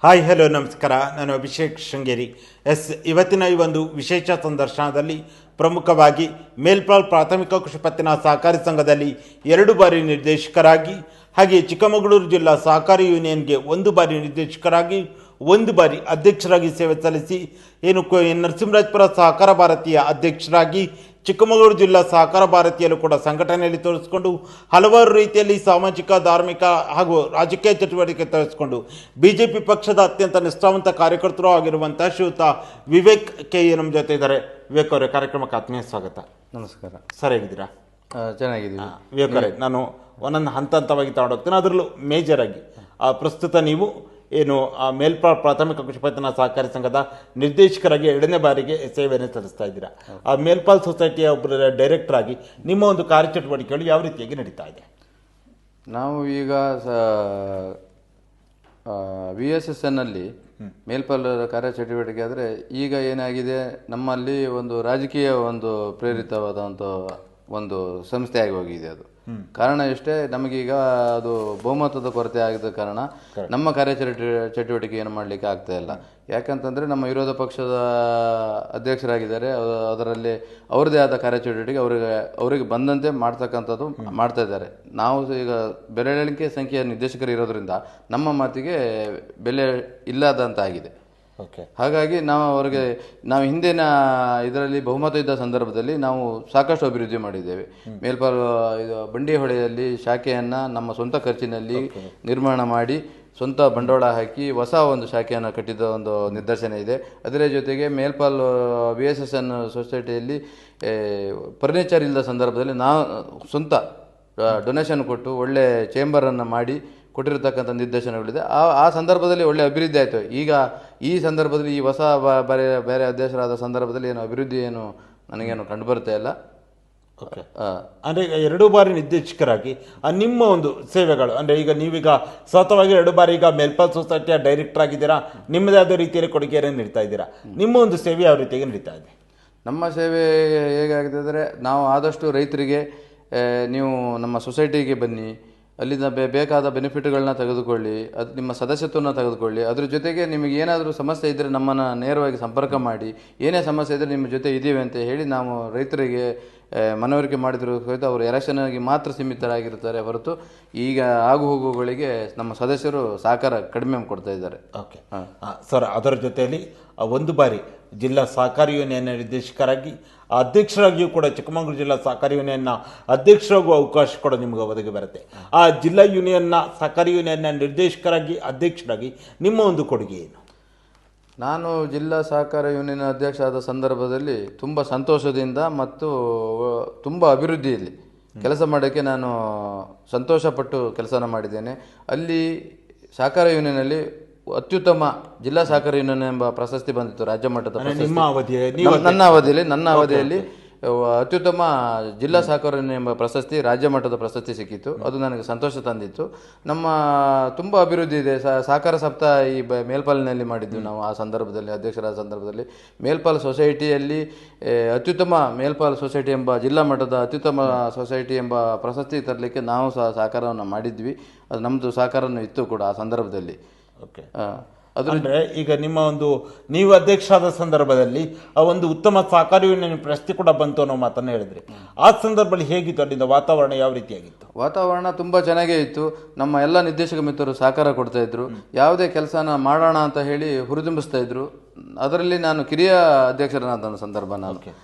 Hi hello ನಮಸ್ಕಾರ. ನಾನು ಅಭಿಷೇಕ್ ಶೃಂಗೇರಿ. ಇವತ್ತಿನ ಈ ಒಂದು ವಿಶೇಷ ಸಂದರ್ಶನದಲ್ಲಿ ಪ್ರಮುಖವಾಗಿ ಮೇಲ್ಪಾಲ್ ಪ್ರಾಥಮಿಕ ಕೃಷಿ ಪತ್ತಿನ ಸಹಕಾರಿ ಸಂಘದಲ್ಲಿ 2 ಬಾರಿ ನಿರ್ದೇಶಕರಾಗಿ, ಹಾಗೆ ಚಿಕ್ಕಮಗಳೂರು ಜಿಲ್ಲಾ ಸಹಕಾರಿ ಯೂನಿಯನ್ಗೆ 1 ಬಾರಿ ನಿರ್ದೇಶಕರಾಗಿ, 1 ಬಾರಿ ಅಧ್ಯಕ್ಷರಾಗಿ ಸೇವೆ ಸಲ್ಲಿಸಿ ನರಸಿಂಹರಾಜಪುರ ಸಹಕಾರ ಭಾರತೀಯ ಅಧ್ಯಕ್ಷರಾಗಿ, ಚಿಕ್ಕಮಗಳೂರು ಜಿಲ್ಲಾ ಸಹಕಾರ ಭಾರತಿಯಲ್ಲೂ ಕೂಡ ಸಂಘಟನೆಯಲ್ಲಿ ತೋರಿಸಿಕೊಂಡು ಹಲವಾರು ರೀತಿಯಲ್ಲಿ ಸಾಮಾಜಿಕ, ಧಾರ್ಮಿಕ ಹಾಗೂ ರಾಜಕೀಯ ಚಟುವಟಿಕೆ ತೋರಿಸಿಕೊಂಡು ಬಿಜೆಪಿ ಪಕ್ಷದ ಅತ್ಯಂತ ನಿಷ್ಠಾವಂತ ಕಾರ್ಯಕರ್ತರು ಆಗಿರುವಂಥ ಶ್ರೀಯುತ ವಿವೇಕ್ ಕೆ ನಮ್ಮ ಜೊತೆ ಇದ್ದಾರೆ. ವಿವೇಕ್ ಅವರೇ, ಕಾರ್ಯಕ್ರಮಕ್ಕೆ ಆತ್ಮೀಯ ಸ್ವಾಗತ. ನಮಸ್ಕಾರ ಸರ್, ಹೇಗಿದ್ದೀರಾ? ಚೆನ್ನಾಗಿದ್ದೀವಿ. ವಿವೇಕ್ ಅವರೇ, ನಾನು ಒಂದೊಂದು ಹಂತವಾಗಿ ತಗೊಂಡೋಗ್ತೀನಿ. ಅದರಲ್ಲೂ ಮೇಜರ್ ಆಗಿ ಪ್ರಸ್ತುತ ನೀವು ಮೇಲ್ಪಾಲ್ ಪ್ರಾಥಮಿಕ ಕೃಷಿ ಪತ್ತಿನ ಸಹಕಾರಿ ಸಂಘದ ನಿರ್ದೇಶಕರಾಗಿ 2ನೇ ಬಾರಿಗೆ ಸೇವೆಯನ್ನು ಸಲ್ಲಿಸ್ತಾ ಇದ್ದೀರಾ. ಆ ಮೇಲ್ಪಾಲ್ ಸೊಸೈಟಿಯ ಒಬ್ಬರ ಡೈರೆಕ್ಟರ್ ಆಗಿ ನಿಮ್ಮ ಒಂದು ಕಾರ್ಯಚಟುವಟಿಕೆಗಳು ಯಾವ ರೀತಿಯಾಗಿ ನಡೀತಾ ಇದೆ? ನಾವು ಈಗ VSSN ಅಲ್ಲಿ ಮೇಲ್ಪಾಲ್ ಕಾರ್ಯಚಟುವಟಿಕೆ ಆದರೆ ಈಗ ಏನಾಗಿದೆ, ನಮ್ಮಲ್ಲಿ ಒಂದು ರಾಜಕೀಯ ಪ್ರೇರಿತವಾದಂಥ ಒಂದು ಸಂಸ್ಥೆಯಾಗಿ ಹೋಗಿದೆ. ಅದು ಕಾರಣ ಇಷ್ಟೇ, ನಮಗೀಗ ಅದು ಬಹುಮತದ ಕೊರತೆ ಆಗಿದ್ದ ಕಾರಣ ನಮ್ಮ ಚಟುವಟಿಕೆ ಏನು ಮಾಡಲಿಕ್ಕೆ ಆಗ್ತಾ ಇಲ್ಲ. ಯಾಕಂತಂದರೆ ನಮ್ಮ ವಿರೋಧ ಪಕ್ಷದ ಅಧ್ಯಕ್ಷರಾಗಿದ್ದಾರೆ, ಅದರಲ್ಲಿ ಅವ್ರದ್ದೇ ಆದ ಕಾರ್ಯಚಟುವಟಿಕೆ ಅವರಿಗೆ ಬಂದಂತೆ ಮಾಡ್ತಕ್ಕಂಥದ್ದು ಮಾಡ್ತಾ ಇದ್ದಾರೆ. ನಾವು ಈಗ ಬೆರಳೆಣಿಕೆ ಸಂಖ್ಯೆಯ ನಿರ್ದೇಶಕರು ಇರೋದ್ರಿಂದ ನಮ್ಮ ಮಾತಿಗೆ ಬೆಲೆ ಇಲ್ಲದಂತಾಗಿದೆ. ಹಾಗಾಗಿ ನಾವು ಹಿಂದಿನ ಇದರಲ್ಲಿ ಬಹುಮತ ಇದ್ದ ಸಂದರ್ಭದಲ್ಲಿ ನಾವು ಸಾಕಷ್ಟು ಅಭಿವೃದ್ಧಿ ಮಾಡಿದ್ದೇವೆ. ಮೇಲ್ಪಾಲ್ ಬಂಡಿಹೊಳೆಯಲ್ಲಿ ಶಾಖೆಯನ್ನು ನಮ್ಮ ಸ್ವಂತ ಖರ್ಚಿನಲ್ಲಿ ನಿರ್ಮಾಣ ಮಾಡಿ, ಸ್ವಂತ ಬಂಡವಾಳ ಹಾಕಿ ಹೊಸ ಒಂದು ಶಾಖೆಯನ್ನು ಕಟ್ಟಿದ ಒಂದು ನಿದರ್ಶನ ಇದೆ. ಅದರ ಜೊತೆಗೆ ಮೇಲ್ಪಾಲ್ VSSN ಸೊಸೈಟಿಯಲ್ಲಿ ಫರ್ನಿಚರ್ ಇಲ್ಲದ ಸಂದರ್ಭದಲ್ಲಿ ನಾವು ಸ್ವಂತ ಡೊನೇಷನ್ ಕೊಟ್ಟು ಒಳ್ಳೆ ಚೇಂಬರನ್ನು ಮಾಡಿ ಕೊಟ್ಟಿರತಕ್ಕಂಥ ನಿರ್ದೇಶನಗಳಿದೆ. ಆ ಸಂದರ್ಭದಲ್ಲಿ ಒಳ್ಳೆ ಅಭಿವೃದ್ಧಿ ಆಯಿತು. ಈಗ ಈ ಸಂದರ್ಭದಲ್ಲಿ ಈ ಹೊಸ ಬೇರೆ ಅಧ್ಯಕ್ಷರಾದ ಸಂದರ್ಭದಲ್ಲಿ ಅಭಿವೃದ್ಧಿ ನನಗೇನು ಕಂಡುಬರ್ತಾ ಇಲ್ಲ. ಓಕೆ, ಅಂದರೆ 2 ಬಾರಿ ನಿರ್ದೇಶಕರಾಗಿ ನಿಮ್ಮ ಒಂದು ಸೇವೆಗಳು, ಅಂದರೆ ಈಗ ನೀವೀಗ ಸ್ವತಃವಾಗಿ 2 ಬಾರಿ ಈಗ ಮೇಲ್ಪಾಲ್ ಸೊಸೈಟಿಯ ಡೈರೆಕ್ಟರ್ ಆಗಿದ್ದೀರಾ, ನಿಮ್ಮದೇ ಆದ ರೀತಿಯಲ್ಲಿ ಕೊಡುಗೆಯನ್ನು ನೀಡ್ತಾ ಇದ್ದೀರಾ. ನಿಮ್ಮ ಒಂದು ಸೇವೆ ಯಾವ ರೀತಿಯಾಗಿ ನಡೀತಾ ಇದೆ? ನಮ್ಮ ಸೇವೆ ಹೇಗಾಗಿದೆ ಅಂದರೆ, ನಾವು ಆದಷ್ಟು ರೈತರಿಗೆ ನೀವು ನಮ್ಮ ಸೊಸೈಟಿಗೆ ಬನ್ನಿ, ಅಲ್ಲಿಂದ ಬೇಕಾದ ಬೆನಿಫಿಟ್ಗಳನ್ನ ತೆಗೆದುಕೊಳ್ಳಿ, ಅದು ನಿಮ್ಮ ಸದಸ್ಯತ್ವವನ್ನು ತೆಗೆದುಕೊಳ್ಳಿ. ಅದ್ರ ಜೊತೆಗೆ ನಿಮಗೆ ಏನಾದರೂ ಸಮಸ್ಯೆ ಇದ್ದರೆ ನಮ್ಮನ್ನು ನೇರವಾಗಿ ಸಂಪರ್ಕ ಮಾಡಿ, ಏನೇ ಸಮಸ್ಯೆ ಇದ್ದರೆ ನಿಮ್ಮ ಜೊತೆ ಇದ್ದೀವಿ ಅಂತ ಹೇಳಿ ನಾವು ರೈತರಿಗೆ ಮನವರಿಕೆ ಮಾಡಿದ್ರು ಸಹಿತ ಅವರು ಎಲೆಕ್ಷನ್ಗೆ ಮಾತ್ರ ಸೀಮಿತರಾಗಿರ್ತಾರೆ ಹೊರತು ಈಗ ಆಗು ಹೋಗುಗಳಿಗೆ ನಮ್ಮ ಸದಸ್ಯರು ಸಹಕಾರ ಕಡಿಮೆ ಕೊಡ್ತಾ ಇದ್ದಾರೆ. ಓಕೆ ಸರ್, ಅದರ ಜೊತೆಯಲ್ಲಿ 1 ಬಾರಿ ಜಿಲ್ಲಾ ಸಹಕಾರಿ ಯೂನಿಯನ್ ನಿರ್ದೇಶಕರಾಗಿ, ಅಧ್ಯಕ್ಷರಾಗಿಯೂ ಕೂಡ ಚಿಕ್ಕಮಗಳೂರು ಜಿಲ್ಲಾ ಸಹಕಾರಿ ಯೂನಿಯನ್ನ ಅಧ್ಯಕ್ಷರಾಗುವ ಅವಕಾಶ ಕೂಡ ನಿಮಗೆ ಒದಗಿ ಬರುತ್ತೆ. ಆ ಜಿಲ್ಲಾ ಯೂನಿಯನ್ನ ಸಹಕಾರಿ ಯೂನಿಯನ್ನ ನಿರ್ದೇಶಕರಾಗಿ, ಅಧ್ಯಕ್ಷರಾಗಿ ನಿಮ್ಮ ಒಂದು ಕೊಡುಗೆ ಏನು? ನಾನು ಜಿಲ್ಲಾ ಸಹಕಾರ ಯೂನಿಯನ್ ಅಧ್ಯಕ್ಷ ಆದ ಸಂದರ್ಭದಲ್ಲಿ ತುಂಬ ಸಂತೋಷದಿಂದ ಮತ್ತು ತುಂಬ ಅಭಿವೃದ್ಧಿಯಲ್ಲಿ ಕೆಲಸ ಮಾಡೋಕ್ಕೆ ನಾನು ಸಂತೋಷಪಟ್ಟು ಕೆಲಸನ ಮಾಡಿದ್ದೇನೆ. ಅಲ್ಲಿ ಸಹಕಾರ ಯೂನಿಯನ್ನಲ್ಲಿ ಅತ್ಯುತ್ತಮ ಜಿಲ್ಲಾ ಸಹಕಾರ ಯೂನಿಯನ್ ಎಂಬ ಪ್ರಶಸ್ತಿ ಬಂದಿತ್ತು, ರಾಜ್ಯ ಮಟ್ಟದ ನನ್ನ ಅವಧಿಯಲ್ಲಿ ಅತ್ಯುತ್ತಮ ಜಿಲ್ಲಾ ಸಹಕಾರ ಯೂನಿಯನ್ ಎಂಬ ಪ್ರಶಸ್ತಿ, ರಾಜ್ಯ ಮಟ್ಟದ ಪ್ರಶಸ್ತಿ ಸಿಕ್ಕಿತ್ತು. ಅದು ನನಗೆ ಸಂತೋಷ ತಂದಿತ್ತು. ನಮ್ಮ ತುಂಬ ಅಭಿವೃದ್ಧಿ ಇದೆ. ಸಹಕಾರ ಸಪ್ತಾಹ ಈ ಮೇಲ್ಪಾಲಿನಲ್ಲಿ ಮಾಡಿದ್ದು ನಾವು. ಆ ಸಂದರ್ಭದಲ್ಲಿ ಅಧ್ಯಕ್ಷರಾದ ಸಂದರ್ಭದಲ್ಲಿ ಮೇಲ್ಪಾಲ್ ಸೊಸೈಟಿಯಲ್ಲಿ ಅತ್ಯುತ್ತಮ ಮೇಲ್ಪಾಲ್ ಸೊಸೈಟಿ ಎಂಬ ಜಿಲ್ಲಾ ಮಟ್ಟದ ಅತ್ಯುತ್ತಮ ಸೊಸೈಟಿ ಎಂಬ ಪ್ರಶಸ್ತಿ ತರಲಿಕ್ಕೆ ನಾವು ಸಹಕಾರವನ್ನು ಮಾಡಿದ್ವಿ. ಅದು ನಮ್ಮದು ಸಹಕಾರನೂ ಇತ್ತು ಕೂಡ ಆ ಸಂದರ್ಭದಲ್ಲಿ. ಓಕೆ, ಅಂದರೆ ಈಗ ನಿಮ್ಮ ನೀವು ಅಧ್ಯಕ್ಷರಾದ ಸಂದರ್ಭದಲ್ಲಿ ಆ ಒಂದು ಉತ್ತಮ ಸಹಕಾರಿ ಯೂನಿಯನ್ ಪ್ರಶಸ್ತಿ ಕೂಡ ಬಂತು ಅನ್ನೋ ಮಾತನ್ನು ಹೇಳಿದ್ರಿ. ಆ ಸಂದರ್ಭದಲ್ಲಿ ಹೇಗಿತ್ತು? ಅಲ್ಲಿಂದ ವಾತಾವರಣ ಯಾವ ರೀತಿಯಾಗಿತ್ತು? ವಾತಾವರಣ ತುಂಬ ಚೆನ್ನಾಗೇ ಇತ್ತು. ನಮ್ಮ ಎಲ್ಲ ನಿರ್ದೇಶಕ ಮಿತ್ರರು ಸಹಕಾರ ಕೊಡ್ತಾ ಇದ್ರು. ಯಾವುದೇ ಕೆಲಸನ ಮಾಡೋಣ ಅಂತ ಹೇಳಿ ಹುರಿದುಂಬಿಸ್ತಾ ಇದ್ರು. ಅದರಲ್ಲಿ ನಾನು ಕಿರಿಯ ಅಧ್ಯಕ್ಷರಾದ ಸಂದರ್ಭ,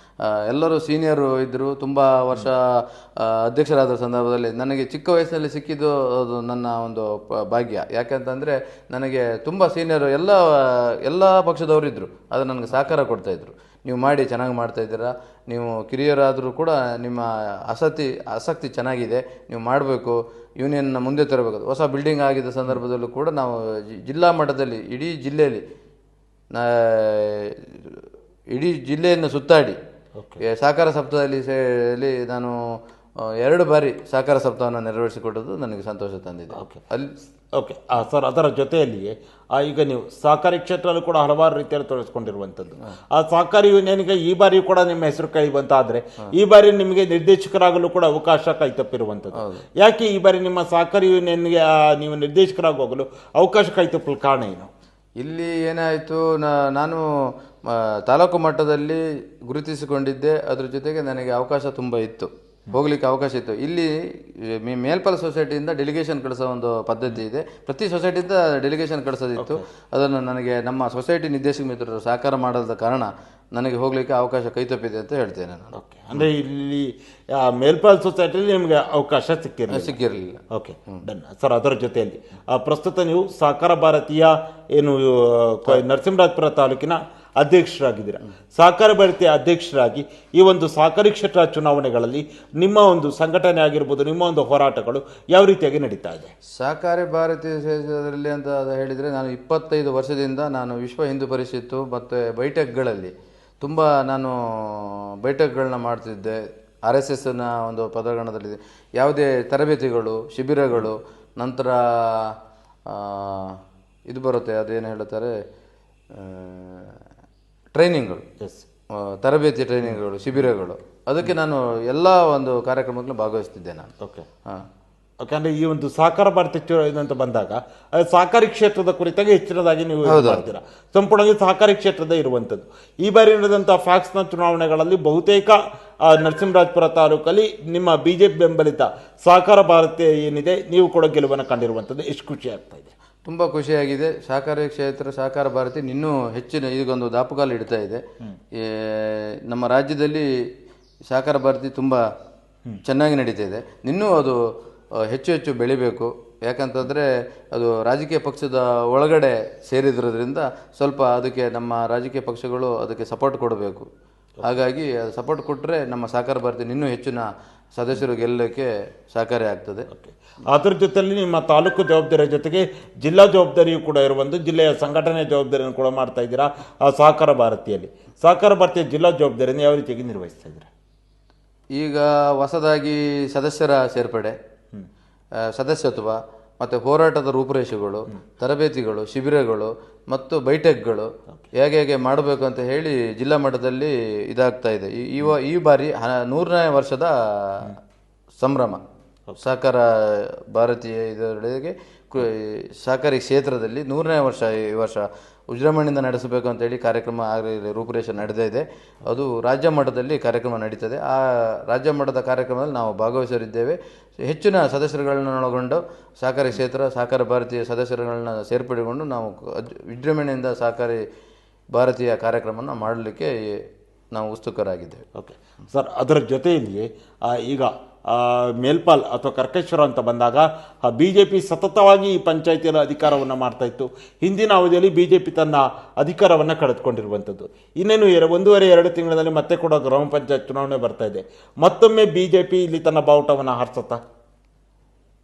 ಎಲ್ಲರೂ ಸೀನಿಯರು ಇದ್ದರು. ತುಂಬ ವರ್ಷ ಅಧ್ಯಕ್ಷರಾದ ಸಂದರ್ಭದಲ್ಲಿ ನನಗೆ ಚಿಕ್ಕ ವಯಸ್ಸಿನಲ್ಲಿ ಸಿಕ್ಕಿದ್ದು ಅದು ನನ್ನ ಒಂದು ಭಾಗ್ಯ. ಯಾಕಂತಂದರೆ ನನಗೆ ತುಂಬ ಸೀನಿಯರು ಎಲ್ಲ ಪಕ್ಷದವರು ಇದ್ದರು. ಅದು ನನಗೆ ಸಹಕಾರ ಕೊಡ್ತಾಯಿದ್ರು. ನೀವು ಮಾಡಿ, ಚೆನ್ನಾಗಿ ಮಾಡ್ತಾಯಿದ್ದೀರಾ, ನೀವು ಕಿರಿಯರಾದರೂ ಕೂಡ ನಿಮ್ಮ ಆಸಕ್ತಿ ಚೆನ್ನಾಗಿದೆ, ನೀವು ಮಾಡಬೇಕು, ಯೂನಿಯನ್ನ ಮುಂದೆ ತರಬೇಕು. ಹೊಸ ಬಿಲ್ಡಿಂಗ್ ಆಗಿದ್ದ ಸಂದರ್ಭದಲ್ಲೂ ಕೂಡ ನಾವು ಜಿಲ್ಲಾ ಮಟ್ಟದಲ್ಲಿ ಇಡೀ ಜಿಲ್ಲೆಯನ್ನು ಸುತ್ತಾಡಿ ಸಹಕಾರ ಸಪ್ತಾಹದಲ್ಲಿ ನಾನು 2 ಬಾರಿ ಸಹಕಾರ ಸಪ್ತಾಹವನ್ನು ನೆರವೇರಿಸಿಕೊಟ್ಟದ್ದು ನನಗೆ ಸಂತೋಷ ತಂದಿದೆ. ಓಕೆ ಸರ್, ಅದರ ಜೊತೆಯಲ್ಲಿಯೇ ಈಗ ನೀವು ಸಹಕಾರಿ ಕ್ಷೇತ್ರದಲ್ಲೂ ಕೂಡ ಹಲವಾರು ರೀತಿಯಲ್ಲಿ ತೊಡಗಿಸ್ಕೊಂಡಿರುವಂಥದ್ದು. ಆ ಸಹಕಾರಿ ಯೂನಿಯನ್ಗೆ ಈ ಬಾರಿ ಕೂಡ ನಿಮ್ಮ ಹೆಸರು ಕೈ ಬಂತಾದರೆ ಈ ಬಾರಿ ನಿಮಗೆ ನಿರ್ದೇಶಕರಾಗಲು ಕೂಡ ಅವಕಾಶ ಕೈತಪ್ಪಿರುವಂಥದ್ದು. ಯಾಕೆ ಈ ಬಾರಿ ನಿಮ್ಮ ಸಹಕಾರಿ ಯೂನಿಯನ್ಗೆ ನೀವು ನಿರ್ದೇಶಕರಾಗಿ ಹೋಗಲು ಅವಕಾಶ ಕೈತಪ್ಪಲು ಕಾರಣ ಏನು? ಇಲ್ಲಿ ಏನಾಯಿತು, ನಾನು ತಾಲೂಕು ಮಟ್ಟದಲ್ಲಿ ಗುರುತಿಸಿಕೊಂಡಿದ್ದೆ. ಅದ್ರ ಜೊತೆಗೆ ನನಗೆ ಅವಕಾಶ ತುಂಬ ಇತ್ತು, ಹೋಗ್ಲಿಕ್ಕೆ ಅವಕಾಶ ಇತ್ತು. ಇಲ್ಲಿ ಮೇಲ್ಪಾಲ್ ಸೊಸೈಟಿಯಿಂದ ಡೆಲಿಗೇಷನ್ ಕಳಿಸೋ ಒಂದು ಪದ್ಧತಿ ಇದೆ. ಪ್ರತಿ ಸೊಸೈಟಿಯಿಂದ ಡೆಲಿಗೇಷನ್ ಕಳಿಸೋದಿತ್ತು. ಅದನ್ನು ನನಗೆ ನಮ್ಮ ಸೊಸೈಟಿ ನಿರ್ದೇಶಕ ಮಿತ್ರರು ಸಹಕಾರ ಮಾಡದ ಕಾರಣ ನನಗೆ ಹೋಗ್ಲಿಕ್ಕೆ ಅವಕಾಶ ಕೈತಪ್ಪಿದೆ ಅಂತ ಹೇಳ್ತೇನೆ ನಾನು. ಓಕೆ, ಅಂದರೆ ಇಲ್ಲಿ ಮೇಲ್ಪಾಲ್ ಸೊಸೈಟಿಯಲ್ಲಿ ನಿಮಗೆ ಅವಕಾಶ ಸಿಕ್ಕಿರಲಿಲ್ಲ. Okay, done sir. ಅದರ ಜೊತೆಯಲ್ಲಿ ಪ್ರಸ್ತುತ ನೀವು ಸಹಕಾರ ಭಾರತೀಯ ಏನು ನರಸಿಂಹರಾಜಪುರ ತಾಲೂಕಿನ ಅಧ್ಯಕ್ಷರಾಗಿದ್ದೀರಾ. ಸಹಕಾರ ಭಾರತೀಯ ಅಧ್ಯಕ್ಷರಾಗಿ ಈ ಒಂದು ಸಹಕಾರಿ ಕ್ಷೇತ್ರ ಚುನಾವಣೆಗಳಲ್ಲಿ ನಿಮ್ಮ ಒಂದು ಸಂಘಟನೆ ಆಗಿರ್ಬೋದು, ನಿಮ್ಮ ಒಂದು ಹೋರಾಟಗಳು ಯಾವ ರೀತಿಯಾಗಿ ನಡೀತಾ ಇದೆ? ಸಹಕಾರಿ ಭಾರತೀಯ ಕ್ಷೇತ್ರದಲ್ಲಿ ಅಂತ ಹೇಳಿದರೆ, ನಾನು 25 ವರ್ಷದಿಂದ ನಾನು ವಿಶ್ವ ಹಿಂದೂ ಪರಿಷತ್ತು ಮತ್ತು ಬೈಠಕ್ಗಳಲ್ಲಿ ತುಂಬ ನಾನು ಬೈಠಕ್ಗಳನ್ನ ಮಾಡ್ತಿದ್ದೆ. RSSನ ಒಂದು ಪದಗಣದಲ್ಲಿದೆ. ಯಾವುದೇ ತರಬೇತಿಗಳು, ಶಿಬಿರಗಳು, ನಂತರ ಇದು ಬರುತ್ತೆ, ಅದೇನು ಹೇಳ್ತಾರೆ, ಟ್ರೈನಿಂಗ್ಗಳು, ತರಬೇತಿ ಟ್ರೈನಿಂಗ್ಗಳು, ಶಿಬಿರಗಳು, ಅದಕ್ಕೆ ನಾನು ಎಲ್ಲ ಒಂದು ಕಾರ್ಯಕ್ರಮಗಳನ್ನು ಭಾಗವಹಿಸ್ತಿದ್ದೆ ನಾನು. ಓಕೆ, ಹಾಂ. ಓಕೆ, ಅಂದರೆ ಈ ಒಂದು ಸಹಕಾರ ಭಾರತೀಯ ಅಂತ ಬಂದಾಗ ಸಹಕಾರಿ ಕ್ಷೇತ್ರದ ಕುರಿತಾಗಿ ಹೆಚ್ಚಿನದಾಗಿ ನೀವು ಮಾಡ್ತೀರಾ. ಸಂಪೂರ್ಣವಾಗಿ ಸಹಕಾರಿ ಕ್ಷೇತ್ರದ ಇರುವಂಥದ್ದು. ಈ ಬಾರಿ ನಡೆದಂಥ ಫ್ಯಾಕ್ಸ್ನ ಚುನಾವಣೆಗಳಲ್ಲಿ ಬಹುತೇಕ ನರಸಿಂಹರಾಜಪುರ ತಾಲೂಕಲ್ಲಿ ನಿಮ್ಮ BJP ಬೆಂಬಲಿತ ಸಹಕಾರ ಭಾರತೀಯ ಏನಿದೆ, ನೀವು ಕೂಡ ಗೆಲುವನ್ನು ಕಂಡಿರುವಂಥದ್ದು. ಎಷ್ಟು ಖುಷಿ ಆಗ್ತಾ ಇದೆ? ತುಂಬ ಖುಷಿಯಾಗಿದೆ. ಸಹಕಾರಿ ಕ್ಷೇತ್ರ ಸಹಕಾರ ಭಾರತಿ ಇನ್ನೂ ಹೆಚ್ಚಿನ ಈಗೊಂದು ದಾಪುಗಾಲು ಇಡ್ತಾ ಇದೆ. ನಮ್ಮ ರಾಜ್ಯದಲ್ಲಿ ಸಹಕಾರ ಭಾರತಿ ತುಂಬ ಚೆನ್ನಾಗಿ ನಡೀತಾ ಇದೆ. ಇನ್ನೂ ಅದು ಹೆಚ್ಚು ಹೆಚ್ಚು ಬೆಳಿಬೇಕು. ಯಾಕಂತಂದರೆ ಅದು ರಾಜಕೀಯ ಪಕ್ಷದ ಒಳಗಡೆ ಸೇರಿದ್ರಿಂದ ಸ್ವಲ್ಪ ಅದಕ್ಕೆ ನಮ್ಮ ರಾಜಕೀಯ ಪಕ್ಷಗಳು ಅದಕ್ಕೆ ಸಪೋರ್ಟ್ ಕೊಡಬೇಕು. ಹಾಗಾಗಿ ಅದು ಸಪೋರ್ಟ್ ಕೊಟ್ಟರೆ ನಮ್ಮ ಸಹಕಾರ ಭಾರತಿ ಇನ್ನೂ ಹೆಚ್ಚಿನ ಸದಸ್ಯರು ಗೆಲ್ಲಕ್ಕೆ ಸಹಕಾರಿ ಆಗ್ತದೆ. ಅದರ ಜೊತೆಯಲ್ಲಿ ನಿಮ್ಮ ತಾಲೂಕು ಜವಾಬ್ದಾರಿಯ ಜೊತೆಗೆ ಜಿಲ್ಲಾ ಜವಾಬ್ದಾರಿಯೂ ಕೂಡ ಇರುವಂಥ ಜಿಲ್ಲೆಯ ಸಂಘಟನೆ ಜವಾಬ್ದಾರಿಯನ್ನು ಕೂಡ ಮಾಡ್ತಾ ಇದ್ದೀರಾ. ಸಹಕಾರ ಭಾರತಿಯಲ್ಲಿ ಸಹಕಾರ ಭಾರತೀಯ ಜಿಲ್ಲಾ ಜವಾಬ್ದಾರಿಯನ್ನು ಯಾವ ರೀತಿಯಾಗಿ ನಿರ್ವಹಿಸ್ತಾ ಇದ್ದೀರಾ? ಈಗ ಹೊಸದಾಗಿ ಸದಸ್ಯರ ಸೇರ್ಪಡೆ, ಸದಸ್ಯತ್ವ ಮತ್ತು ಹೋರಾಟದ ರೂಪುರೇಷೆಗಳು, ತರಬೇತಿಗಳು, ಶಿಬಿರಗಳು ಮತ್ತು ಬೈಠಕ್ಗಳು ಹೇಗೆ ಮಾಡಬೇಕು ಅಂತ ಹೇಳಿ ಜಿಲ್ಲಾ ಮಟ್ಟದಲ್ಲಿ ಇದಾಗ್ತಾ ಇದೆ. ಈ ಬಾರಿ 100ನೇ ವರ್ಷದ ಸಂಭ್ರಮ ಸಹಕಾರ ಭಾರತೀಯ ಇದರೊಳಗೆ ಸಹಕಾರಿ ಕ್ಷೇತ್ರದಲ್ಲಿ 100ನೇ ವರ್ಷ ಈ ವರ್ಷ ವಿಜೃಂಭಣೆಯಿಂದ ನಡೆಸಬೇಕು ಅಂತೇಳಿ ಕಾರ್ಯಕ್ರಮ ರೂಪುರೇಷೆ ನಡೆದೇ ಇದೆ. ಅದು ರಾಜ್ಯ ಮಟ್ಟದಲ್ಲಿ ಕಾರ್ಯಕ್ರಮ ನಡೀತದೆ. ಆ ರಾಜ್ಯ ಮಟ್ಟದ ಕಾರ್ಯಕ್ರಮದಲ್ಲಿ ನಾವು ಭಾಗವಹಿಸಲಿದ್ದೇವೆ. ಹೆಚ್ಚಿನ ಸದಸ್ಯರುಗಳನ್ನ ಒಳಗೊಂಡು ಸಹಕಾರಿ ಕ್ಷೇತ್ರ ಸಹಕಾರ ಭಾರತೀಯ ಸದಸ್ಯರುಗಳನ್ನ ಸೇರ್ಪಡೆಗೊಂಡು ನಾವು ವಿಜೃಂಭಣೆಯಿಂದ ಸಹಕಾರಿ ಭಾರತೀಯ ಕಾರ್ಯಕ್ರಮವನ್ನು ಮಾಡಲಿಕ್ಕೆ ನಾವು ಉತ್ಸುಕರಾಗಿದ್ದೇವೆ. ಓಕೆ ಸರ್, ಅದರ ಜೊತೆಯಲ್ಲಿ ಈಗ ಮೇಲ್ಪಾಲ್ ಅಥವಾ ಕರ್ಕೇಶ್ವರ ಅಂತ ಬಂದಾಗ BJP ಸತತವಾಗಿ ಈ ಪಂಚಾಯತಿಯಲ್ಲಿ ಅಧಿಕಾರವನ್ನು ಮಾಡ್ತಾ ಇತ್ತು. ಹಿಂದಿನ ಅವಧಿಯಲ್ಲಿ BJP ತನ್ನ ಅಧಿಕಾರವನ್ನು ಕಳೆದುಕೊಂಡಿರುವಂಥದ್ದು. ಇನ್ನೇನು 1.5-2 ತಿಂಗಳಲ್ಲಿ ಮತ್ತೆ ಕೂಡ ಗ್ರಾಮ ಪಂಚಾಯತ್ ಚುನಾವಣೆ ಬರ್ತಾ ಇದೆ. ಮತ್ತೊಮ್ಮೆ BJP ಇಲ್ಲಿ ತನ್ನ ಬಾವುಟವನ್ನು ಹಾರಿಸುತ್ತಾ?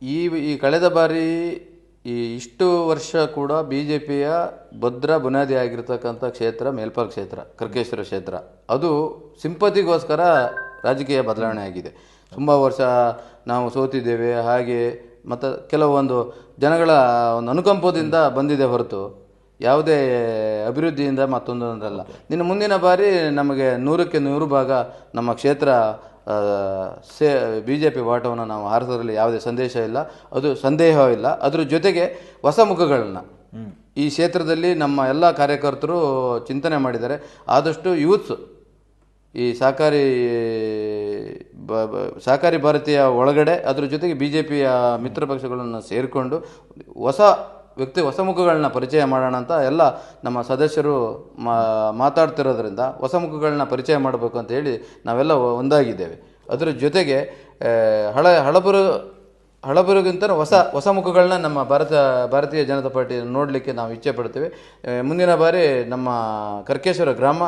ಈ ಕಳೆದ ಬಾರಿ ಇಷ್ಟು ವರ್ಷ ಕೂಡ BJPಯ ಭದ್ರ ಬುನಾದಿ ಆಗಿರ್ತಕ್ಕಂಥ ಕ್ಷೇತ್ರ ಮೇಲ್ಪಾಲ್ ಕ್ಷೇತ್ರ, ಕರ್ಕೇಶ್ವರ ಕ್ಷೇತ್ರ. ಅದು ಸಿಂಪತಿಗೋಸ್ಕರ ರಾಜಕೀಯ ಬದಲಾವಣೆ ಆಗಿದೆ. ತುಂಬ ವರ್ಷ ನಾವು ಸೋತಿದ್ದೇವೆ. ಹಾಗೆ ಮತ್ತು ಕೆಲವೊಂದು ಜನಗಳ ಒಂದು ಅನುಕಂಪದಿಂದ ಬಂದಿದೆ ಹೊರತು ಯಾವುದೇ ಅಭಿವೃದ್ಧಿಯಿಂದ ಮತ್ತೊಂದೊಂದಲ್ಲ. ಇನ್ನು ಮುಂದಿನ ಬಾರಿ ನಮಗೆ 100ಕ್ಕೆ 100 ಭಾಗ ನಮ್ಮ ಕ್ಷೇತ್ರ BJP ಬಾಟವನ್ನು ನಾವು ಹಾರಿಸೋದ್ರಲ್ಲಿ ಯಾವುದೇ ಸಂದೇಹವಿಲ್ಲ. ಅದ್ರ ಜೊತೆಗೆ ಹೊಸ ಮುಖಗಳನ್ನ ಈ ಕ್ಷೇತ್ರದಲ್ಲಿ ನಮ್ಮ ಎಲ್ಲ ಕಾರ್ಯಕರ್ತರು ಚಿಂತನೆ ಮಾಡಿದ್ದಾರೆ. ಆದಷ್ಟು ಯೂತ್ಸ್ ಈ ಸಹಕಾರಿ ಭಾರತೀಯ ಒಳಗಡೆ ಅದ್ರ ಜೊತೆಗೆ BJPಯ ಮಿತ್ರ ಪಕ್ಷಗಳನ್ನು ಸೇರಿಕೊಂಡು ಹೊಸ ಮುಖಗಳನ್ನ ಪರಿಚಯ ಮಾಡೋಣ ಅಂತ ಎಲ್ಲ ನಮ್ಮ ಸದಸ್ಯರು ಮಾತಾಡ್ತಿರೋದ್ರಿಂದ ಹೊಸ ಮುಖಗಳನ್ನ ಪರಿಚಯ ಮಾಡಬೇಕು ಅಂತ ಹೇಳಿ ನಾವೆಲ್ಲ ಒಂದಾಗಿದ್ದೇವೆ. ಅದರ ಜೊತೆಗೆ ಹಳಬರಿಗಿಂತ ಹೊಸ ಮುಖಗಳನ್ನ ನಮ್ಮ ಭಾರತೀಯ ಜನತಾ ಪಾರ್ಟಿ ನೋಡಲಿಕ್ಕೆ ನಾವು ಇಚ್ಛೆ ಪಡ್ತೇವೆ. ಮುಂದಿನ ಬಾರಿ ನಮ್ಮ ಕರ್ಕೇಶ್ವರ ಗ್ರಾಮ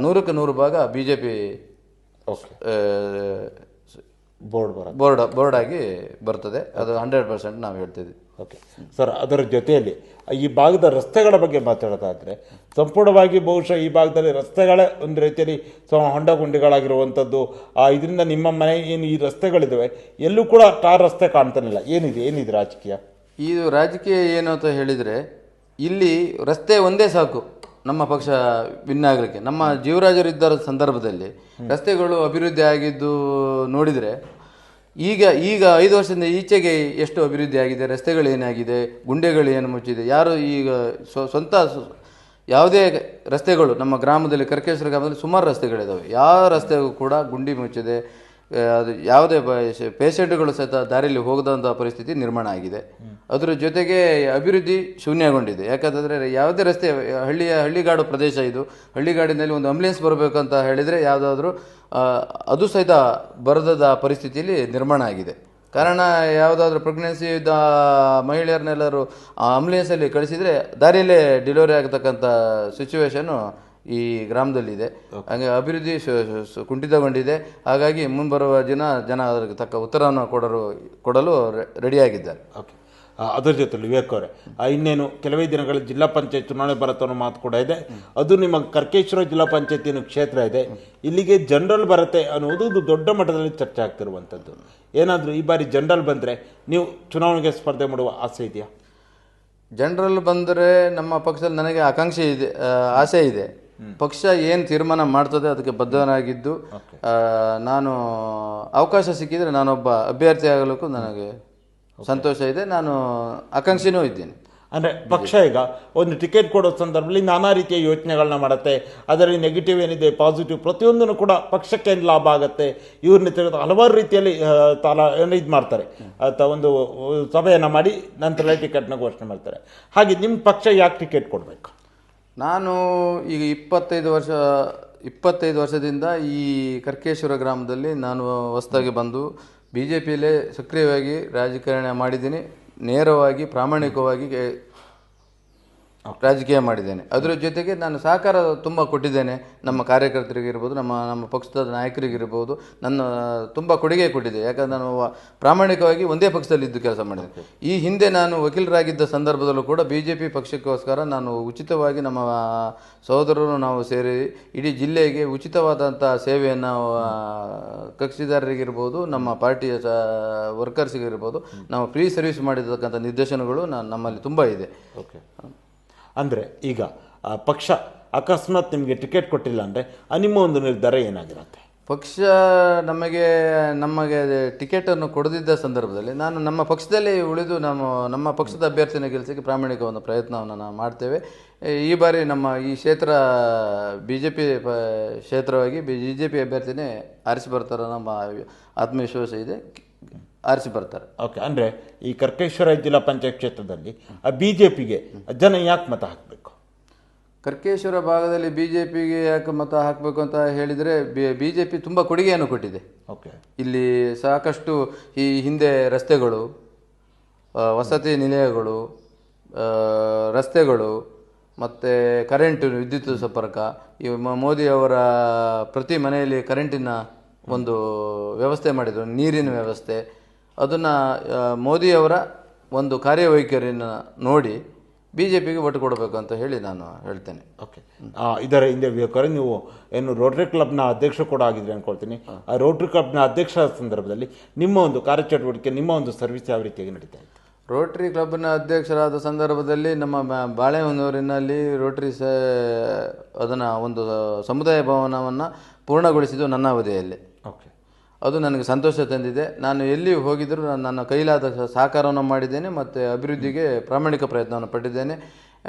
100ಕ್ಕೆ 100 ಭಾಗ BJP ಬೋರ್ಡ್ ಆಗಿ ಬರ್ತದೆ. ಅದು 100% ನಾವು ಹೇಳ್ತಿದ್ವಿ. ಓಕೆ ಸರ್, ಅದರ ಜೊತೆಯಲ್ಲಿ ಈ ಭಾಗದ ರಸ್ತೆಗಳ ಬಗ್ಗೆ ಮಾತಾಡೋದಾದರೆ ಸಂಪೂರ್ಣವಾಗಿ ಬಹುಶಃ ಈ ಭಾಗದಲ್ಲಿ ರಸ್ತೆಗಳೇ ಒಂದು ರೀತಿಯಲ್ಲಿ ಹೊಂಡ ಗುಂಡಿಗಳಾಗಿರುವಂಥದ್ದು. ಇದರಿಂದ ನಿಮ್ಮ ಮನೆ ಏನು ಈ ರಸ್ತೆಗಳಿದ್ದಾವೆ ಎಲ್ಲೂ ಕೂಡ ಟಾರ್ ರಸ್ತೆ ಕಾಣ್ತಾನಿಲ್ಲ. ಏನಿದೆ ರಾಜಕೀಯ? ಇದು ರಾಜಕೀಯ ಏನು ಅಂತ ಹೇಳಿದರೆ, ಇಲ್ಲಿ ರಸ್ತೆ ಒಂದೇ ಸಾಕು ನಮ್ಮ ಪಕ್ಷ ವಿನ್ ಆಗಲಿಕ್ಕೆ. ನಮ್ಮ ಜೀವರಾಜರಿದ್ದ ಸಂದರ್ಭದಲ್ಲಿ ರಸ್ತೆಗಳು ಅಭಿವೃದ್ಧಿ ಆಗಿದ್ದು ನೋಡಿದರೆ ಈಗ ಈಗ 5 ವರ್ಷದಿಂದ ಈಚೆಗೆ ಎಷ್ಟು ಅಭಿವೃದ್ಧಿ ಆಗಿದೆ, ರಸ್ತೆಗಳೇನಾಗಿದೆ, ಗುಂಡೆಗಳು ಏನು ಮುಚ್ಚಿದೆ, ಯಾರು ಈಗ ಸ್ವಂತ ಯಾವುದೇ ರಸ್ತೆಗಳು ನಮ್ಮ ಗ್ರಾಮದಲ್ಲಿ ಕರ್ಕೇಶ್ವರ ಗ್ರಾಮದಲ್ಲಿ ಸುಮಾರು ರಸ್ತೆಗಳಿದ್ದಾವೆ, ಯಾವ ರಸ್ತೆಗೂ ಕೂಡ ಗುಂಡಿ ಮುಚ್ಚಿದೆ, ಅದು ಯಾವುದೇ ಪೇಷೆಂಟ್ಗಳು ಸಹಿತ ದಾರಿಯಲ್ಲಿ ಹೋಗದಂಥ ಪರಿಸ್ಥಿತಿ ನಿರ್ಮಾಣ ಆಗಿದೆ. ಅದರ ಜೊತೆಗೆ ಅಭಿವೃದ್ಧಿ ಶೂನ್ಯಗೊಂಡಿದೆ. ಯಾಕಂತಂದರೆ ಯಾವುದೇ ರಸ್ತೆ ಹಳ್ಳಿಗಾಡು ಪ್ರದೇಶ ಇದು, ಹಳ್ಳಿಗಾಡಿನಲ್ಲಿ ಒಂದು ಆಂಬ್ಯುಲೆನ್ಸ್ ಬರಬೇಕಂತ ಹೇಳಿದರೆ ಯಾವುದಾದ್ರೂ ಅದು ಸಹಿತ ಬರದ ಪರಿಸ್ಥಿತಿಯಲ್ಲಿ ನಿರ್ಮಾಣ ಆಗಿದೆ. ಕಾರಣ ಯಾವುದಾದ್ರೂ ಪ್ರೆಗ್ನೆನ್ಸಿ ಇದ್ದ ಮಹಿಳೆಯರನ್ನೆಲ್ಲರೂ ಆಂಬ್ಯುಲೆನ್ಸಲ್ಲಿ ಕಳಿಸಿದರೆ ದಾರಿಯಲ್ಲೇ ಡೆಲಿವರಿ ಆಗತಕ್ಕಂಥ ಸಿಚುವೇಶನ್ನು ಈ ಗ್ರಾಮದಲ್ಲಿದೆ. ಹಾಗೆ ಅಭಿವೃದ್ಧಿ ಕುಂಠಿತಗೊಂಡಿದೆ. ಹಾಗಾಗಿ ಮುಂಬರುವ ಜನ ಅದಕ್ಕೆ ತಕ್ಕ ಉತ್ತರವನ್ನು ಕೊಡಲು ರೆಡಿಯಾಗಿದ್ದಾರೆ. ಓಕೆ, ಅದರ ಜೊತೆಲಿ ವಿವೇಕ್ ಅವರೇ, ಇನ್ನೇನು ಕೆಲವೇ ದಿನಗಳ ಜಿಲ್ಲಾ ಪಂಚಾಯತ್ ಚುನಾವಣೆ ಬರುತ್ತೆ ಅನ್ನೋ ಮಾತು ಕೂಡ ಇದೆ. ಅದು ನಿಮ್ಮ ಕರ್ಕೇಶ್ವರ ಜಿಲ್ಲಾ ಪಂಚಾಯತಿನ ಕ್ಷೇತ್ರ ಇದೆ, ಇಲ್ಲಿಗೆ ಜನರಲ್ ಬರುತ್ತೆ ಅನ್ನೋದು ಒಂದು ದೊಡ್ಡ ಮಟ್ಟದಲ್ಲಿ ಚರ್ಚೆ ಆಗ್ತಿರುವಂಥದ್ದು. ಏನಾದರೂ ಈ ಬಾರಿ ಜನರಲ್ ಬಂದರೆ ನೀವು ಚುನಾವಣೆಗೆ ಸ್ಪರ್ಧೆ ಮಾಡುವ ಆಸೆ ಇದೆಯಾ? ಜನರಲ್ ಬಂದರೆ ನಮ್ಮ ಪಕ್ಷದಲ್ಲಿ ನನಗೆ ಆಸೆ ಇದೆ. ಪಕ್ಷ ಏನು ತೀರ್ಮಾನ ಮಾಡ್ತದೆ ಅದಕ್ಕೆ ಬದ್ಧನಾಗಿದ್ದು, ನಾನು ಅವಕಾಶ ಸಿಕ್ಕಿದರೆ ನಾನೊಬ್ಬ ಅಭ್ಯರ್ಥಿ ಆಗಲಿಕ್ಕೂ ನನಗೆ ಸಂತೋಷ ಇದೆ. ನಾನು ಆಕಾಂಕ್ಷಿನೂ ಇದ್ದೀನಿ. ಅಂದರೆ ಪಕ್ಷ ಈಗ ಒಂದು ಟಿಕೆಟ್ ಕೊಡೋ ಸಂದರ್ಭದಲ್ಲಿ ನಾನಾ ರೀತಿಯ ಯೋಚನೆಗಳನ್ನ ಮಾಡುತ್ತೆ. ಅದರಲ್ಲಿ ನೆಗೆಟಿವ್ ಏನಿದೆ, ಪಾಸಿಟಿವ್, ಪ್ರತಿಯೊಂದನ್ನು ಕೂಡ ಪಕ್ಷಕ್ಕೆ ಏನು ಲಾಭ ಆಗುತ್ತೆ, ಇವ್ರನ್ನ ತೆಗೆದು ಹಲವಾರು ರೀತಿಯಲ್ಲಿ ಇದು ಮಾಡ್ತಾರೆ. ಒಂದು ಸಭೆಯನ್ನು ಮಾಡಿ ನಂತರ ಟಿಕೆಟ್ನ ಘೋಷಣೆ ಮಾಡ್ತಾರೆ. ಹಾಗೆ ನಿಮ್ಮ ಪಕ್ಷ ಯಾಕೆ ಟಿಕೆಟ್ ಕೊಡಬೇಕು? ನಾನು ಈಗ 25 ವರ್ಷದಿಂದ ಈ ಕರ್ಕೇಶ್ವರ ಗ್ರಾಮದಲ್ಲಿ ನಾನು ಹೊಸದಾಗಿ ಬಂದು BJPಯಲ್ಲೇ ಸಕ್ರಿಯವಾಗಿ ರಾಜಕಾರಣ ಮಾಡಿದ್ದೀನಿ. ನೇರವಾಗಿ ಪ್ರಾಮಾಣಿಕವಾಗಿ ರಾಜಕೀಯ ಮಾಡಿದ್ದೇನೆ. ಅದರ ಜೊತೆಗೆ ನಾನು ಸಹಕಾರ ತುಂಬ ಕೊಟ್ಟಿದ್ದೇನೆ. ನಮ್ಮ ಕಾರ್ಯಕರ್ತರಿಗಿರ್ಬೋದು, ನಮ್ಮ ಪಕ್ಷದ ನಾಯಕರಿಗಿರ್ಬೋದು, ನನ್ನ ತುಂಬ ಕೊಡುಗೆ ಕೊಟ್ಟಿದ್ದೆ. ಯಾಕಂದರೆ ನಾನು ಪ್ರಾಮಾಣಿಕವಾಗಿ ಒಂದೇ ಪಕ್ಷದಲ್ಲಿ ಇದ್ದು ಕೆಲಸ ಮಾಡಿದೆ. ಈ ಹಿಂದೆ ನಾನು ವಕೀಲರಾಗಿದ್ದ ಸಂದರ್ಭದಲ್ಲೂ ಕೂಡ BJP ಪಕ್ಷಕ್ಕೋಸ್ಕರ ನಾನು ಉಚಿತವಾಗಿ ನಮ್ಮ ಸಹೋದರರು ನಾವು ಸೇರಿ ಇಡೀ ಜಿಲ್ಲೆಗೆ ಉಚಿತವಾದಂಥ ಸೇವೆಯನ್ನು ಕಕ್ಷಿದಾರರಿಗಿರ್ಬೋದು, ನಮ್ಮ ಪಾರ್ಟಿಯ ವರ್ಕರ್ಸಿಗಿರ್ಬೋದು ನಾವು ಫ್ರೀ ಸರ್ವಿಸ್ ಮಾಡಿರ್ತಕ್ಕಂಥ ನಿದರ್ಶನಗಳು ನಮ್ಮಲ್ಲಿ ತುಂಬ ಇದೆ. ಓಕೆ, ಅಂದರೆ ಈಗ ಪಕ್ಷ ಅಕಸ್ಮಾತ್ ನಿಮಗೆ ಟಿಕೆಟ್ ಕೊಟ್ಟಿಲ್ಲ ಅಂದರೆ ನಿಮ್ಮ ಒಂದು ನಿರ್ಧಾರ ಏನಾಗಿರುತ್ತೆ? ಪಕ್ಷ ನಮಗೆ ಟಿಕೆಟನ್ನು ಕೊಡದಿದ್ದ ಸಂದರ್ಭದಲ್ಲಿ ನಾನು ನಮ್ಮ ಪಕ್ಷದಲ್ಲೇ ಉಳಿದು ನಮ್ಮ ಪಕ್ಷದ ಅಭ್ಯರ್ಥಿನ ಗೆಲ್ಲಿಸಲಿಕ್ಕೆ ಪ್ರಾಮಾಣಿಕ ಒಂದು ಪ್ರಯತ್ನವನ್ನು ನಾವು ಮಾಡ್ತೇವೆ. ಈ ಬಾರಿ ನಮ್ಮ ಈ ಕ್ಷೇತ್ರ BJP ಕ್ಷೇತ್ರವಾಗಿ BJP ಅಭ್ಯರ್ಥಿನೇ ಆರಿಸಿ ಬರ್ತಾರೆ. ನಮ್ಮ ಆತ್ಮವಿಶ್ವಾಸ ಇದೆ, ಆರಿಸಿ ಬರ್ತಾರೆ. ಓಕೆ, ಅಂದರೆ ಈ ಕರ್ಕೇಶ್ವರ ಜಿಲ್ಲಾ ಪಂಚಾಯತ್ ಕ್ಷೇತ್ರದಲ್ಲಿ BJPಗೆ ಜನ ಯಾಕೆ ಮತ ಹಾಕಬೇಕು? ಕರ್ಕೇಶ್ವರ ಭಾಗದಲ್ಲಿ BJPಗೆ ಯಾಕೆ ಮತ ಹಾಕಬೇಕು ಅಂತ ಹೇಳಿದರೆ, BJP ತುಂಬ ಕೊಡುಗೆಯನ್ನು ಕೊಟ್ಟಿದೆ. ಓಕೆ, ಇಲ್ಲಿ ಸಾಕಷ್ಟು ಈ ಹಿಂದೆ ರಸ್ತೆಗಳು, ವಸತಿ ನಿಲಯಗಳು, ರಸ್ತೆಗಳು ಮತ್ತು ಕರೆಂಟು, ವಿದ್ಯುತ್ ಸಂಪರ್ಕ, ಈ ಮೋದಿಯವರ ಪ್ರತಿ ಮನೆಯಲ್ಲಿ ಕರೆಂಟಿನ ಒಂದು ವ್ಯವಸ್ಥೆ ಮಾಡಿದರು, ನೀರಿನ ವ್ಯವಸ್ಥೆ, ಅದನ್ನು ಮೋದಿಯವರ ಒಂದು ಕಾರ್ಯವೈಖರಿಯನ್ನು ನೋಡಿ BJPಗೆ ಒಟ್ಟು ಕೊಡಬೇಕು ಅಂತ ಹೇಳಿ ನಾನು ಹೇಳ್ತೇನೆ. ಓಕೆ, ಇದರ ಹಿಂದೆ ಬೇಕಾದ್ರೆ ನೀವು ಏನು ರೋಟರಿ ಕ್ಲಬ್ನ ಅಧ್ಯಕ್ಷ ಕೂಡ ಆಗಿದ್ರೆ ಅಂದ್ಕೊಳ್ತೀನಿ. ಆ ರೋಟರಿ ಕ್ಲಬ್ನ ಅಧ್ಯಕ್ಷ ಸಂದರ್ಭದಲ್ಲಿ ನಿಮ್ಮ ಒಂದು ಕಾರ್ಯಚಟುವಟಿಕೆ, ನಿಮ್ಮ ಒಂದು ಸರ್ವಿಸ್ ಯಾವ ರೀತಿಯಾಗಿ ನಡೀತಾ ಇತ್ತು? ರೋಟರಿ ಕ್ಲಬ್ನ ಅಧ್ಯಕ್ಷರಾದ ಸಂದರ್ಭದಲ್ಲಿ ನಮ್ಮ ಬಾಳೆಹೊನ್ನೂರಿನಲ್ಲಿ ರೋಟರಿ ಅದನ್ನು ಒಂದು ಸಮುದಾಯ ಭವನವನ್ನು ಪೂರ್ಣಗೊಳಿಸಿದ್ದು ನನ್ನ ಅವಧಿಯಲ್ಲಿ. ಓಕೆ, ಅದು ನನಗೆ ಸಂತೋಷ ತಂದಿದೆ. ನಾನು ಎಲ್ಲಿ ಹೋಗಿದ್ದರೂ ನನ್ನ ಕೈಲಾದ ಸಹಕಾರವನ್ನು ಮಾಡಿದ್ದೇನೆ ಮತ್ತು ಅಭಿವೃದ್ಧಿಗೆ ಪ್ರಾಮಾಣಿಕ ಪ್ರಯತ್ನವನ್ನು ಪಟ್ಟಿದ್ದೇನೆ.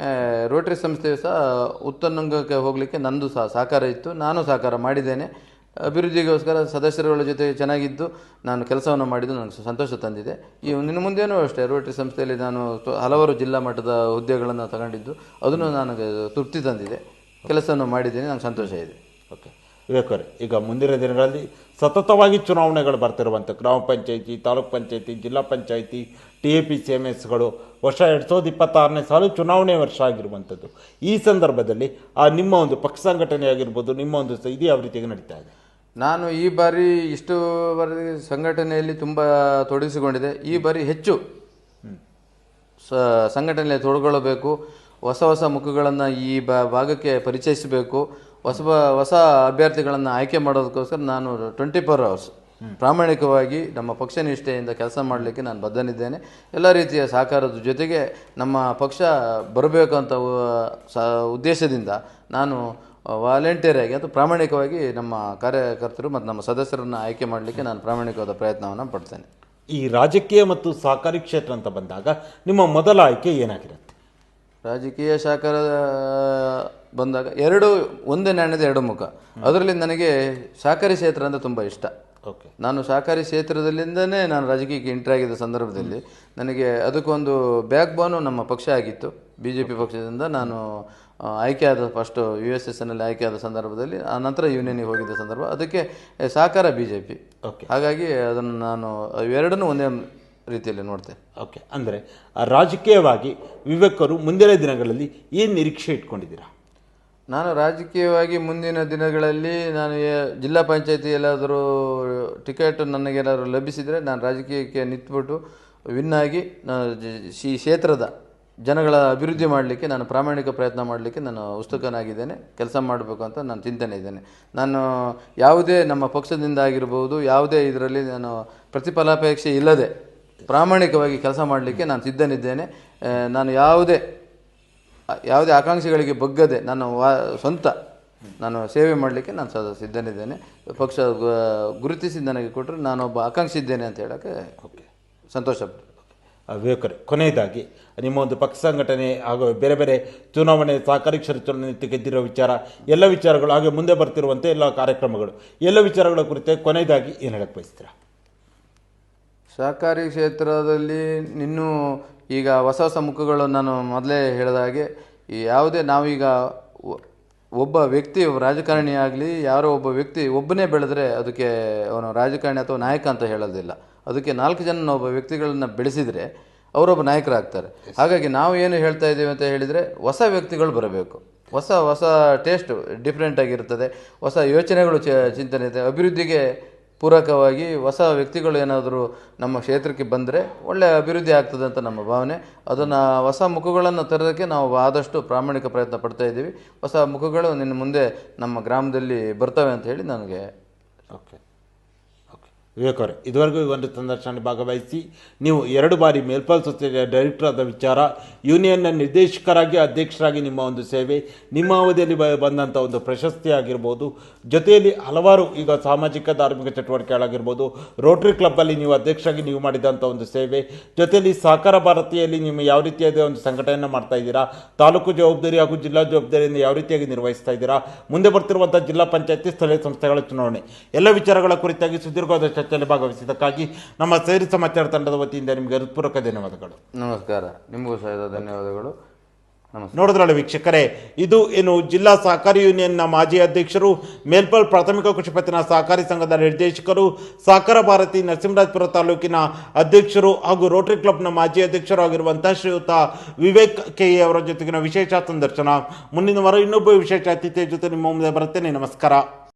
ರೋಟರಿ ಸಂಸ್ಥೆಯು ಸಹ ಉತ್ತುಂಗಕ್ಕೆ ಹೋಗಲಿಕ್ಕೆ ನಂದು ಸಹ ಸಹಕಾರ ಇತ್ತು, ನಾನು ಸಹಕಾರ ಮಾಡಿದ್ದೇನೆ. ಅಭಿವೃದ್ಧಿಗೋಸ್ಕರ ಸದಸ್ಯರುಗಳ ಜೊತೆ ಚೆನ್ನಾಗಿದ್ದು ನಾನು ಕೆಲಸವನ್ನು ಮಾಡಿದ್ದು ನನಗೆ ಸಂತೋಷ ತಂದಿದೆ. ಇನ್ನು ಮುಂದೇನೂ ಅಷ್ಟೇ ರೋಟರಿ ಸಂಸ್ಥೆಯಲ್ಲಿ ನಾನು ಹಲವಾರು ಜಿಲ್ಲಾ ಮಟ್ಟದ ಹುದ್ದೆಗಳನ್ನು ತಗೊಂಡಿದ್ದು ಅದನ್ನು ನನಗೆ ತೃಪ್ತಿ ತಂದಿದೆ. ಕೆಲಸವನ್ನು ಮಾಡಿದ್ದೇನೆ, ನನಗೆ ಸಂತೋಷ ಇದೆ. ಓಕೆ ವಿವೇಕ್ ಅವರೇ, ಈಗ ಮುಂದಿನ ದಿನಗಳಲ್ಲಿ ಸತತವಾಗಿ ಚುನಾವಣೆಗಳು ಬರ್ತಿರುವಂಥ ಗ್ರಾಮ ಪಂಚಾಯಿತಿ, ತಾಲೂಕ್ ಪಂಚಾಯಿತಿ, ಜಿಲ್ಲಾ ಪಂಚಾಯಿತಿ, TAPCMSಗಳು ವರ್ಷ 2026ನೇ ಸಾಲು ಚುನಾವಣೆ ವರ್ಷ ಆಗಿರುವಂಥದ್ದು. ಈ ಸಂದರ್ಭದಲ್ಲಿ ನಿಮ್ಮ ಒಂದು ಪಕ್ಷ ಸಂಘಟನೆ ಆಗಿರ್ಬೋದು, ನಿಮ್ಮ ಒಂದು ಇದು ಯಾವ ರೀತಿಯಾಗಿ ನಡೀತಾ ಇದೆ? ನಾನು ಈ ಬಾರಿ ಇಷ್ಟುವರೆಗೆ ಸಂಘಟನೆಯಲ್ಲಿ ತುಂಬ ತೊಡಗಿಸಿಕೊಂಡಿದೆ. ಈ ಬಾರಿ ಹೆಚ್ಚು ಸಂಘಟನೆಯಲ್ಲಿ ತೊಡಗೊಳ್ಳಬೇಕು, ಹೊಸ ಮುಖಗಳನ್ನು ಈ ಭಾಗಕ್ಕೆ ಪರಿಚಯಿಸಬೇಕು, ಹೊಸ ಅಭ್ಯರ್ಥಿಗಳನ್ನು ಆಯ್ಕೆ ಮಾಡೋದಕ್ಕೋಸ್ಕರ ನಾನು 24 hours ಪ್ರಾಮಾಣಿಕವಾಗಿ ನಮ್ಮ ಪಕ್ಷ ನಿಷ್ಠೆಯಿಂದ ಕೆಲಸ ಮಾಡಲಿಕ್ಕೆ ನಾನು ಬದ್ಧನಿದ್ದೇನೆ. ಎಲ್ಲ ರೀತಿಯ ಸಹಕಾರದ ಜೊತೆಗೆ ನಮ್ಮ ಪಕ್ಷ ಬರಬೇಕಂತ ಉದ್ದೇಶದಿಂದ ನಾನು ವಾಲಂಟಿಯರ್ ಆಗಿ ಅಥವಾ ಪ್ರಾಮಾಣಿಕವಾಗಿ ನಮ್ಮ ಕಾರ್ಯಕರ್ತರು ಮತ್ತು ನಮ್ಮ ಸದಸ್ಯರನ್ನು ಆಯ್ಕೆ ಮಾಡಲಿಕ್ಕೆ ನಾನು ಪ್ರಾಮಾಣಿಕವಾದ ಪ್ರಯತ್ನವನ್ನು ಪಡ್ತೇನೆ. ಈ ರಾಜಕೀಯ ಮತ್ತು ಸಹಕಾರಿ ಕ್ಷೇತ್ರ ಅಂತ ಬಂದಾಗ ನಿಮ್ಮ ಮೊದಲ ಆಯ್ಕೆ ಏನಾಗಿರುತ್ತೆ? ರಾಜಕೀಯ ಸಹಕಾರ ಬಂದಾಗ ಒಂದೇ ನಾಣ್ಯದ ಎರಡು ಮುಖ. ಅದರಲ್ಲಿ ನನಗೆ ಸಹಕಾರಿ ಕ್ಷೇತ್ರ ಅಂದರೆ ತುಂಬ ಇಷ್ಟ. ಓಕೆ. ನಾನು ಸಹಕಾರಿ ಕ್ಷೇತ್ರದಲ್ಲಿಂದನೇ ನಾನು ರಾಜಕೀಯಕ್ಕೆ ಎಂಟ್ರಿ ಆಗಿದ್ದ ಸಂದರ್ಭದಲ್ಲಿ ನನಗೆ ಅದಕ್ಕೊಂದು ಬ್ಯಾಕ್ ಬೋನು ನಮ್ಮ ಪಕ್ಷ ಆಗಿತ್ತು. BJP ಪಕ್ಷದಿಂದ ನಾನು ಆಯ್ಕೆಯಾದ ಫಸ್ಟು USSನಲ್ಲಿ ಆಯ್ಕೆಯಾದ ಸಂದರ್ಭದಲ್ಲಿ, ಆ ನಂತರ ಯೂನಿಯನ್ಗೆ ಹೋಗಿದ್ದ ಸಂದರ್ಭ, ಅದಕ್ಕೆ ಸಹಕಾರ BJP. ಓಕೆ. ಹಾಗಾಗಿ ಅದನ್ನು ನಾನು ಇವೆರಡನ್ನೂ ಒಂದೇ ರೀತಿಯಲ್ಲಿ ನೋಡ್ತೇನೆ. ಓಕೆ. ಅಂದರೆ ರಾಜಕೀಯವಾಗಿ ವಿವೇಕರು ಮುಂದಿನ ದಿನಗಳಲ್ಲಿ ಏನು ನಿರೀಕ್ಷೆ ಇಟ್ಕೊಂಡಿದ್ದೀರಾ? ನಾನು ರಾಜಕೀಯವಾಗಿ ಮುಂದಿನ ದಿನಗಳಲ್ಲಿ ನಾನು ಜಿಲ್ಲಾ ಪಂಚಾಯತಿ ಎಲ್ಲಾದರೂ ಟಿಕೆಟ್ ನನಗೇನಾದರೂ ಲಭಿಸಿದರೆ ನಾನು ರಾಜಕೀಯಕ್ಕೆ ನಿಂತ್ಬಿಟ್ಟು ವಿನ್ನಾಗಿ ನಾನು ಈ ಕ್ಷೇತ್ರದ ಜನಗಳ ಅಭಿವೃದ್ಧಿ ಮಾಡಲಿಕ್ಕೆ ನಾನು ಪ್ರಾಮಾಣಿಕ ಪ್ರಯತ್ನ ಮಾಡಲಿಕ್ಕೆ ನಾನು ಉತ್ಸುಕನಾಗಿದ್ದೇನೆ. ಕೆಲಸ ಮಾಡಬೇಕು ಅಂತ ನಾನು ಚಿಂತನೆ ಇದ್ದೇನೆ. ನಾನು ಯಾವುದೇ ನಮ್ಮ ಪಕ್ಷದಿಂದ ಆಗಿರ್ಬೋದು, ಯಾವುದೇ ಇದರಲ್ಲಿ ನಾನು ಪ್ರತಿಫಲಾಪೇಕ್ಷೆ ಇಲ್ಲದೆ ಪ್ರಾಮಾಣಿಕವಾಗಿ ಕೆಲಸ ಮಾಡಲಿಕ್ಕೆ ನಾನು ಸಿದ್ಧನಿದ್ದೇನೆ. ನಾನು ಯಾವುದೇ ಆಕಾಂಕ್ಷೆಗಳಿಗೆ ಬಗ್ಗದೆ ಸ್ವಂತ ನಾನು ಸೇವೆ ಮಾಡಲಿಕ್ಕೆ ನಾನು ಸಿದ್ಧನಿದ್ದೇನೆ. ಪಕ್ಷ ಗುರುತಿಸಿ ನನಗೆ ಕೊಟ್ಟರೆ ನಾನೊಬ್ಬ ಆಕಾಂಕ್ಷಿ ಇದ್ದೇನೆ ಅಂತ ಹೇಳೋಕ್ಕೆ ಸಂತೋಷ. ವಿವೇಕರೇ, ಕೊನೆಯದಾಗಿ ನಿಮ್ಮ ಒಂದು ಪಕ್ಷ ಸಂಘಟನೆ ಹಾಗೂ ಬೇರೆ ಬೇರೆ ಚುನಾವಣೆ, ಸಹಕಾರಿ ಕ್ಷೇತ್ರ ಚುನಾವಣೆ ಗೆದ್ದಿರೋ ವಿಚಾರ, ಎಲ್ಲ ವಿಚಾರಗಳು, ಹಾಗೆ ಮುಂದೆ ಬರ್ತಿರುವಂಥ ಎಲ್ಲ ಕಾರ್ಯಕ್ರಮಗಳು, ಎಲ್ಲ ವಿಚಾರಗಳ ಕುರಿತು ಕೊನೆಯದಾಗಿ ಏನು ಹೇಳಕ್ಕೆ ಬಯಸ್ತೀರಾ? ಸಹಕಾರಿ ಕ್ಷೇತ್ರದಲ್ಲಿ ಇನ್ನೂ ಈಗ ಹೊಸ ಹೊಸ ಮುಖಗಳು ನಾನು ಮೊದಲೇ ಹೇಳಿದ ಹಾಗೆ, ಯಾವುದೇ ನಾವೀಗ ಒಬ್ಬ ವ್ಯಕ್ತಿ, ರಾಜಕಾರಣಿ ಆಗಲಿ, ಯಾರೋ ಒಬ್ಬ ವ್ಯಕ್ತಿ ಒಬ್ಬನೇ ಬೆಳೆದ್ರೆ ಅದಕ್ಕೆ ಅವನು ರಾಜಕಾರಣಿ ಅಥವಾ ನಾಯಕ ಅಂತ ಹೇಳೋದಿಲ್ಲ. ಅದಕ್ಕೆ 4 ಜನ ಒಬ್ಬ ವ್ಯಕ್ತಿಗಳನ್ನ ಬೆಳೆಸಿದರೆ ಅವರೊಬ್ಬ ನಾಯಕರಾಗ್ತಾರೆ. ಹಾಗಾಗಿ ನಾವು ಏನು ಹೇಳ್ತಾ ಇದ್ದೀವಿ ಅಂತ ಹೇಳಿದರೆ, ಹೊಸ ವ್ಯಕ್ತಿಗಳು ಬರಬೇಕು. ಹೊಸ ಟೇಸ್ಟ್ ಡಿಫ್ರೆಂಟ್ ಆಗಿರ್ತದೆ. ಹೊಸ ಯೋಚನೆಗಳು ಚಿಂತನೆ ಇದೆ. ಅಭಿವೃದ್ಧಿಗೆ ಪೂರಕವಾಗಿ ಹೊಸ ವ್ಯಕ್ತಿಗಳು ಏನಾದರೂ ನಮ್ಮ ಕ್ಷೇತ್ರಕ್ಕೆ ಬಂದರೆ ಒಳ್ಳೆಯ ಅಭಿವೃದ್ಧಿ ಆಗ್ತದೆ ಅಂತ ನಮ್ಮ ಭಾವನೆ. ಅದನ್ನು ಹೊಸ ಮುಖಗಳನ್ನು ತರೋದಕ್ಕೆ ನಾವು ಆದಷ್ಟು ಪ್ರಾಮಾಣಿಕ ಪ್ರಯತ್ನ ಪಡ್ತಾ ಇದ್ದೀವಿ. ಹೊಸ ಮುಖಗಳು ನಿನ್ನ ಮುಂದೆ ನಮ್ಮ ಗ್ರಾಮದಲ್ಲಿ ಬರ್ತವೆ ಅಂತ ಹೇಳಿ ನನಗೆ. ಓಕೆ. ವಿವೇಕರೇ, ಇದುವರೆಗೂ ಒಂದು ಸಂದರ್ಶನ ಭಾಗವಹಿಸಿ ನೀವು 2 ಬಾರಿ ಮೇಲ್ಪಾಲ್ ಸೊಸೈಟಿಯ ಡೈರೆಕ್ಟರ್ ಆದ ವಿಚಾರ, ಯೂನಿಯನ್ನ ನಿರ್ದೇಶಕರಾಗಿ, ಅಧ್ಯಕ್ಷರಾಗಿ ನಿಮ್ಮ ಒಂದು ಸೇವೆ, ನಿಮ್ಮ ಅವಧಿಯಲ್ಲಿ ಬಂದಂಥ ಒಂದು ಪ್ರಶಸ್ತಿ ಆಗಿರ್ಬೋದು, ಜೊತೆಯಲ್ಲಿ ಹಲವಾರು ಈಗ ಸಾಮಾಜಿಕ ಧಾರ್ಮಿಕ ಚಟುವಟಿಕೆಗಳಾಗಿರ್ಬೋದು, ರೋಟರಿ ಕ್ಲಬ್ಬಲ್ಲಿ ನೀವು ಅಧ್ಯಕ್ಷರಾಗಿ ನೀವು ಮಾಡಿದಂಥ ಒಂದು ಸೇವೆ, ಜೊತೆಯಲ್ಲಿ ಸಹಕಾರ ಭಾರತಿಯಲ್ಲಿ ನೀವು ಯಾವ ರೀತಿಯಾದ ಒಂದು ಸಂಘಟನೆಯನ್ನು ಮಾಡ್ತಾ ಇದ್ದೀರಾ, ತಾಲೂಕು ಜವಾಬ್ದಾರಿ ಹಾಗೂ ಜಿಲ್ಲಾ ಜವಾಬ್ದಾರಿಯನ್ನು ಯಾವ ರೀತಿಯಾಗಿ ನಿರ್ವಹಿಸ್ತಾ ಇದ್ದೀರಾ, ಮುಂದೆ ಬರ್ತಿರುವಂಥ ಜಿಲ್ಲಾ ಪಂಚಾಯತಿ, ಸ್ಥಳೀಯ ಸಂಸ್ಥೆಗಳ ಚುನಾವಣೆ, ಎಲ್ಲ ವಿಚಾರಗಳ ಕುರಿತಾಗಿ ಸುದೀರ್ಘವಾದ ಚರ್ಚೆಯಲ್ಲಿ ಭಾಗವಹಿಸಿದ್ದಕ್ಕಾಗಿ ನಮ್ಮ ಸೇರಿ ಸಮಾಚಾರ ತಂಡದ ವತಿಯಿಂದ ನಿಮಗೆ ಹೃತ್ಪೂರ್ವಕ ಧನ್ಯವಾದಗಳು. ನಮಸ್ಕಾರ. ನಿಮಗೂ ಸಹ ಧನ್ಯವಾದಗಳು. ನೋಡಿದ್ರಲ್ಲ ವೀಕ್ಷಕರೇ, ಇದು ಜಿಲ್ಲಾ ಸಹಕಾರಿ ಯೂನಿಯನ್ನ ಮಾಜಿ ಅಧ್ಯಕ್ಷರು, ಮೇಲ್ಪಾಲ್ ಪ್ರಾಥಮಿಕ ಕೃಷಿ ಪತ್ತಿನ ಸಹಕಾರಿ ಸಂಘದ ನಿರ್ದೇಶಕರು, ಸಹಕಾರ ಭಾರತಿ ನರಸಿಂಹರಾಜಪುರ ತಾಲೂಕಿನ ಅಧ್ಯಕ್ಷರು ಹಾಗೂ ರೋಟರಿ ಕ್ಲಬ್ನ ಮಾಜಿ ಅಧ್ಯಕ್ಷರು ಆಗಿರುವಂತಹ ಶ್ರೀಯುತ ವಿವೇಕ್ ಕೆ ಅವರ ಜೊತೆಗಿನ ವಿಶೇಷ ಸಂದರ್ಶನ. ಮುಂದಿನ ವಾರ ಇನ್ನೊಬ್ಬ ವಿಶೇಷ ಅತಿಥಿಯ ಜೊತೆ ನಿಮ್ಮ ಮುಂದೆ ಬರುತ್ತೇನೆ. ನಮಸ್ಕಾರ.